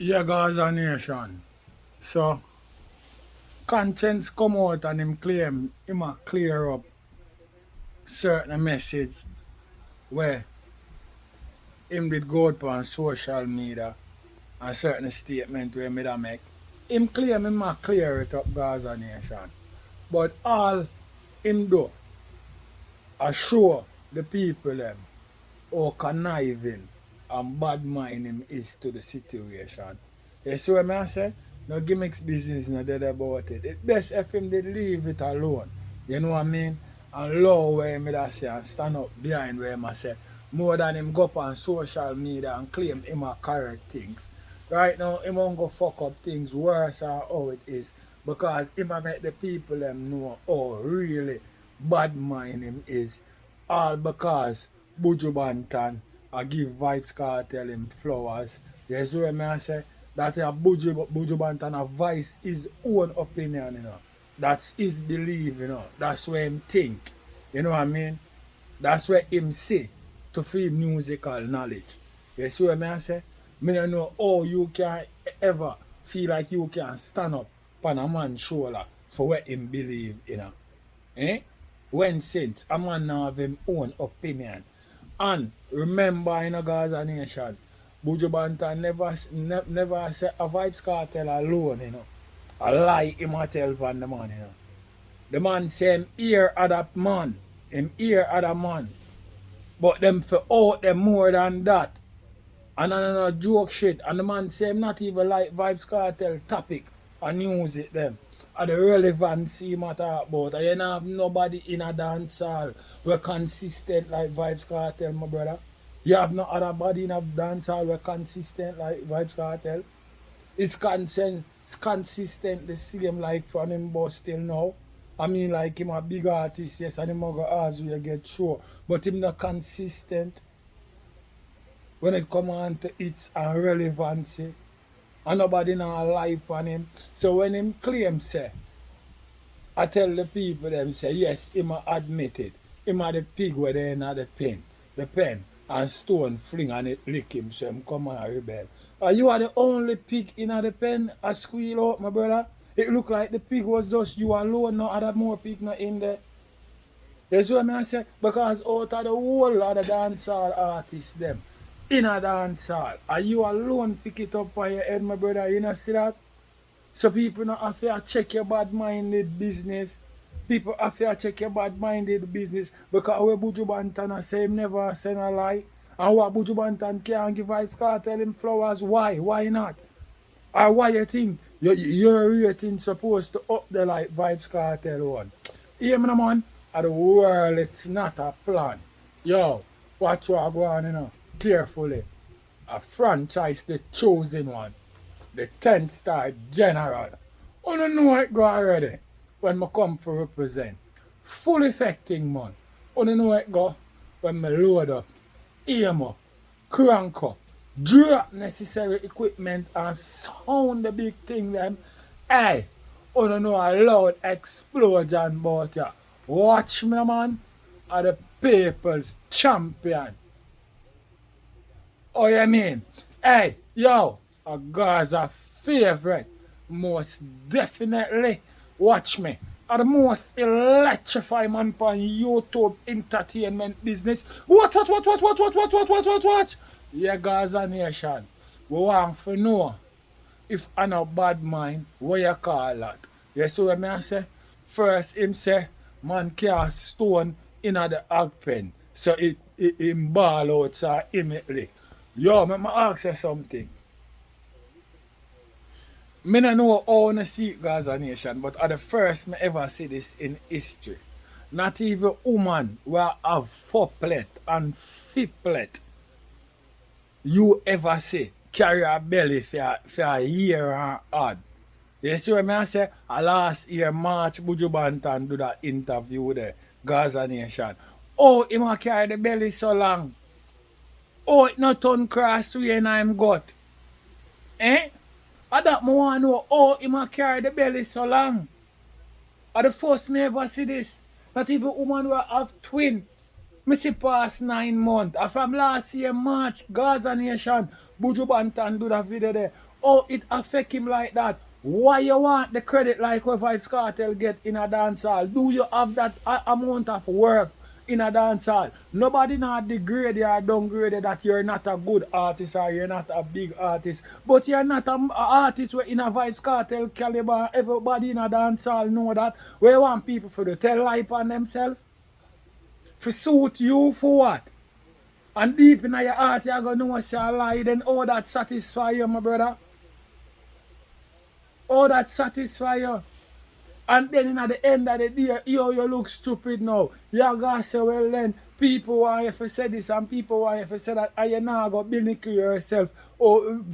Yeah, Gaza Nation. So, conscience come out and him claim him a clear up certain message where him did go out on social media and certain statement where me da make. Him claim him a clear it up Gaza Nation. But all him do I show the people them how conniving and bad mind him is to the situation. You see what I say? No gimmicks business no dead about it. It best if him did leave it alone. You know what I mean? And law where me that say and stand up behind where him I say more than him go up on social media and claim him a correct things. Right now him won't go fuck up things worse or how it is. Because him a make the people them know how really bad mind him is. All because Buju Banton I give Vybz Kartel him flowers. Yes, what I say? That a Buju Banton a voice his own opinion, you know. That's his belief, you know. That's what him think. You know what I mean? That's what him say to feel musical knowledge. You see what I say? Me don't know how you can ever feel like you can stand up on a man's shoulder for what him believe, you know. Eh? When since a man now have him own opinion. And remember in a Gaza nation, Buju Banton never say a Vybz Kartel alone, you know. A lie him a tell from the man, you know. The man say him hear other man. Him hear other man. But them for out them more than that. And no joke shit. And the man say him not even like Vybz Kartel topic and news it them. And the relevancy matter about. And you don't have nobody in a dance hall who consistent like Vybz Kartel, my brother. You have no other body in a dance hall who consistent like Vybz Kartel. It's consistent the same like from him but still now. I mean like him a big artist, yes, and him a go ask you get show. But him not consistent when it come on to its and relevancy. And nobody now lie on him. So when him claim say, I tell the people them say, yes, him a admit it. Him a the pig where they in the pen. The pen and stone fling and it lick him so him come and rebel. You are the only pig in the pen a squeal out, my brother. It look like the pig was just you alone, no other more pig not in there. That's what I say. Because out of the whole of the dancehall artists them in a dancehall, and you alone pick it up on your head, my brother, you know see that? So people not have to check your bad-minded business. People have to check your bad-minded business because where Buju Banton say him never send a lie. And what Buju Banton can't give Vybz Kartel him flowers, why? Why not? Or why you think your rating supposed to up the like Vybz Kartel one? Hear me, man? At the world, it's not a plan. Yo, watch what go on, you know. Carefully. A franchise, the chosen one. The 10-star general. I don't know it go already. When I come for represent. Full effecting, man. I don't know it go when I load up. Aim up. Crank up. Drop necessary equipment and sound the big thing them. Hey, I don't know a loud explosion about ya. Watch me, man. Are the people's champion. Oh, you mean? Hey, yo, a Gaza favorite. Most definitely. Watch me. Are the most electrifying man on YouTube entertainment business. What? Yeah, Gaza Nation. We want to know if I'm a bad mind, what you call that? You see what I say? First, him say, man cast stone in the hog pen. So it him ball out so immediately. Yo, let me ask you something. Me don't know how I see Gaza Nation, but at the first me ever see this in history. Not even woman will have fourplet and fifthplet. You ever see carry a belly for a year and odd. You see what I say? Last year, March, Buju Banton do that interview there, Gaza Nation. Oh, he might carry the belly so long. Oh, it not turn cross way in him gut. Eh? I that me want to know, oh, he might carry the belly so long. I the first me ever see this. Not even woman will have twin. Me see past 9 months. And from last year, March, Gaza Nation, Buju Banton do that video there. Oh, it affect him like that. Why you want the credit like what Vybz Kartel get in a dancehall? Do you have that amount of work in a dancehall? Nobody not degrade you or downgrade you that you're not a good artist or you're not a big artist. But you're not a artist where in a Vybz Kartel caliber. Everybody in a dancehall know that. Where you want people for to tell life on themselves? For suit you for what? And deep in your heart you're gonna know say a lie, then all that satisfy you, my brother. All that satisfy you. And then at the end of the day, you look stupid now. You're going to say, well then, people want you to say this and people want you to say that, and you're not going to build yourself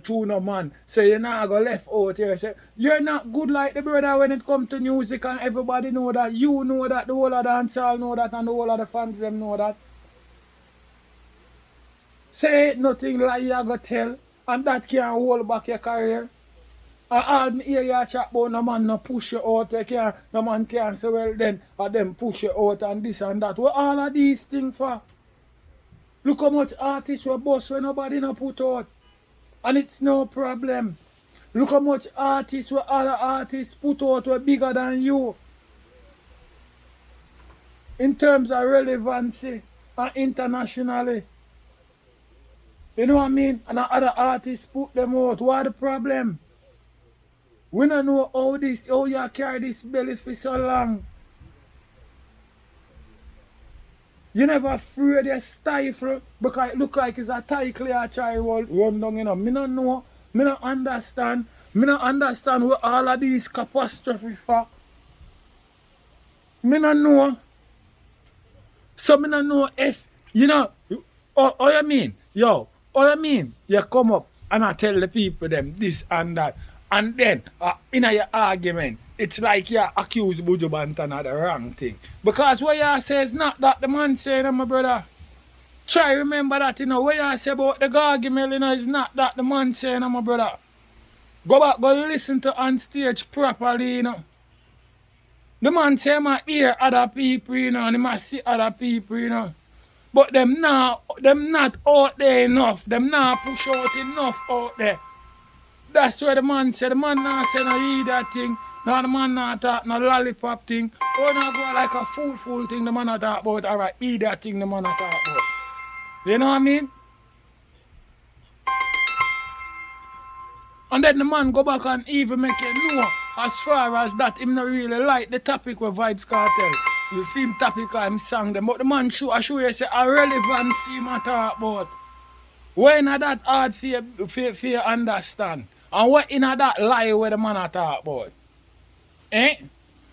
through no man. So you're not going to left out here. So you're not good like the brother when it comes to music, and everybody know that. You know that, the whole of the dancehall know that, and the whole of the fans them know that. Say nothing like you're going to tell, and that can't hold back your career. And all me hear you chat about no man no push you out, no man can't say well then, or them push you out and this and that. What all of these things for? Look how much artists were boss when nobody no put out. And it's no problem. Look how much artists were other artists put out were bigger than you. In terms of relevancy and internationally. You know what I mean? And other artists put them out. What the problem? We don't know how you carry this belly for so long. You never afraid you stifle because it look like it's a title you try run down, you know. Me don't know. Me don't understand. Me don't understand what all of these catastrophe for. Me don't know. So me don't know if, you know, all you mean? Yo, all you mean? You come up and I tell the people them this and that. And then, in your argument, it's like you accuse Buju Banton of the wrong thing. Because what you say is not that the man saying, my brother. Try remember that, you know. What you say about the argument, you know, is not that the man saying, my brother. Go back, go listen to on stage properly, you know. The man say, I hear other people, you know, and I must see other people, you know. But them not out there enough. Them not push out enough out there. That's where the man said. The man not say no eat that thing. No, the man not talk no lollipop thing. Oh, no go like a fool thing the man not talk about. Alright, eat that thing the man not talk about. You know what I mean? And then the man go back and even make it know as far as that him not really like the topic with Vybz Kartel. You see him topic him sang them. But the man show you say a relevancy him talk about. When are that hard for you understand? And what in that lie where the man talk about? Eh?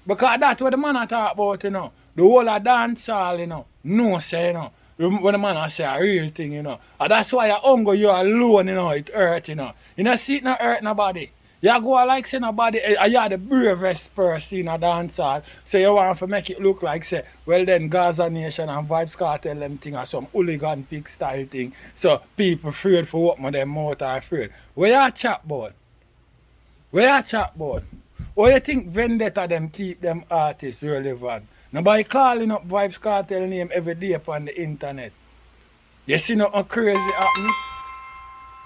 Because that's what the man talk about, you know. The whole of dancehall, you know. No say, you know. When the man say a real thing, you know. And that's why you hunger you alone, you know, it hurt, you know. You know, see it not hurt nobody. You go like say nobody, you are the bravest person in a dancehall. So you want to make it look like say, well then Gaza Nation and Vybz Kartel them thing are some hooligan pig style thing. So people afraid for what them mouth are afraid. Where you chat about? Where you chat about? Or you think vendetta them keep them artists relevant? Nobody calling up Vybz Kartel name every day upon the internet. You see nothing crazy happen?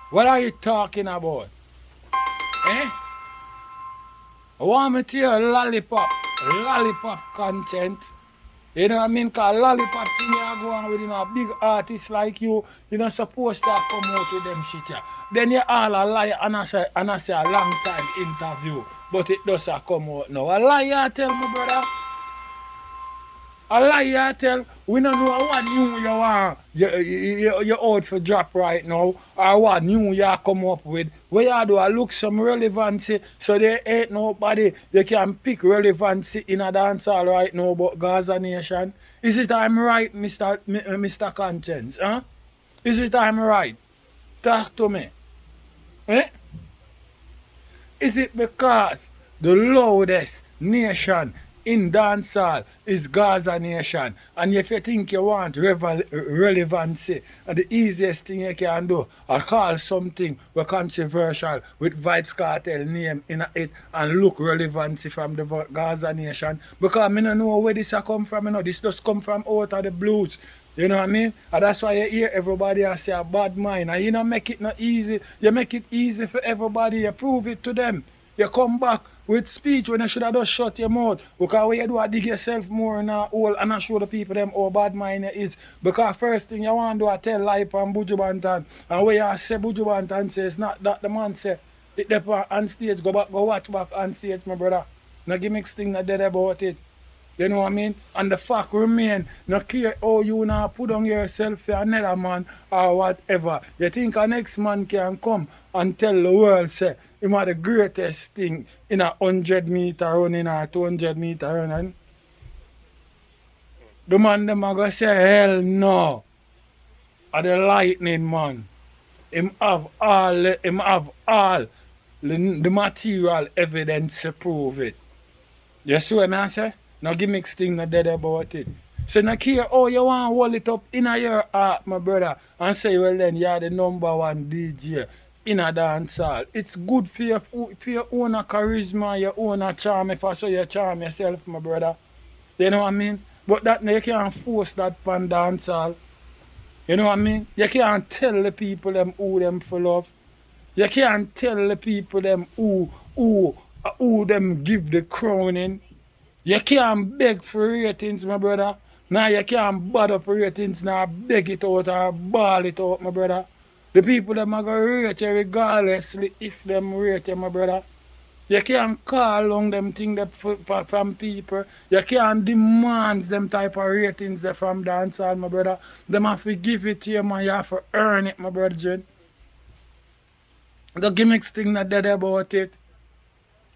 What are you talking about? Eh? I want me to hear lollipop content. You know what I mean? Because lollipop thing you go on with, you know, a big artist like you're not supposed to come out with them shit here. Then you all a lie and I say a long time interview. But it doesn't come out now. A lie you tell me, brother. A lie you tell. We don't know what new you want. You're out for drop right now. Or what new you come up with. Where you do I look some relevancy. So there ain't nobody you can pick relevancy in a dancehall right now but Gaza Nation. Is it I'm right, Mr. Conscience? Huh? Is it I'm right? Talk to me. Eh? Is it because the loudest nation in dancehall is Gaza Nation? And if you think you want relevancy, and the easiest thing you can do is call something controversial with Vybz Kartel name in it and look relevancy from the Gaza Nation. Because I don't know where this come from. You know, this just come from out of the blues. You know what I mean? And that's why you hear everybody I say a bad mind. And you don't make it not easy. You make it easy for everybody. You prove it to them. You come back with speech when you should have just shut your mouth. Because when you do, I dig yourself more in a hole and I show the people them how bad mind you is. Because first thing you want to do, I tell lie on Buju Banton. And when you say Buju Banton say, it's not that the man say. It there on stage, go watch back on stage, my brother. No gimmicks thing not dead about it. You know what I mean? And the fact remain, no care how you now put on yourself for another man or whatever. You think a next man can come and tell the world, say, him are the greatest thing in a 100-meter running or 200-meter running? The man them are going to say, hell no. Are the lightning man. Him have all the material evidence to prove it. You see what I say? No gimmicks thing not dead about it. So no care how you want to hold it up in your heart, my brother, and say, well then you're the number one DJ in a dance hall. It's good for your own charisma, your own charm, if I say you charm yourself, my brother. You know what I mean? But that you can't force that pan dance hall. You know what I mean? You can't tell the people them who them for love. You can't tell the people them who them give the crowning. You can't beg for ratings, my brother. Now you can't bad up ratings, now beg it out or ball it out, my brother. The people them are going to rate you regardlessly if them rate you, my brother. You can't call on them things from people. You can't demand them type of ratings from dancehall, my brother. Them have to give it to you, man. You have to earn it, my brother. The gimmicks thing not dead about it.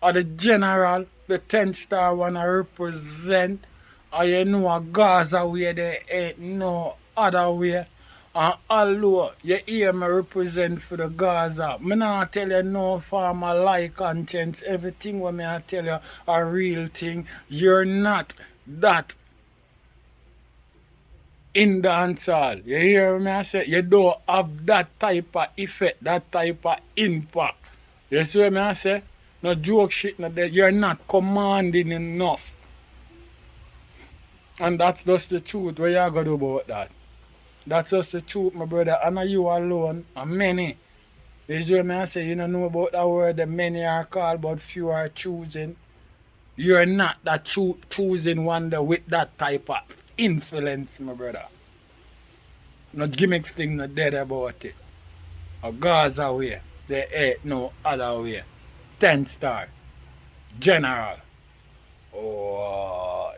Or the general, the 10-star one I represent. Or you know a Gaza way there ain't no other way. And although you hear me represent for the Gaza, me not tell you no farmer like conscience. Everything when me I tell you a real thing. You're not that in dancehall. You hear me I say? You don't have that type of effect, that type of impact. You see what I say? No joke shit, no, you're not commanding enough. And that's just the truth. What you gonna do about that? That's just the truth, my brother. And not you alone, and many. You see what I say? You don't know about that word, the many are called, but few are choosing. You're not that choosing one there with that type of influence, my brother. No gimmicks thing not dead about it. A Gaza way. There ain't no other way. 10-star. General. Oh,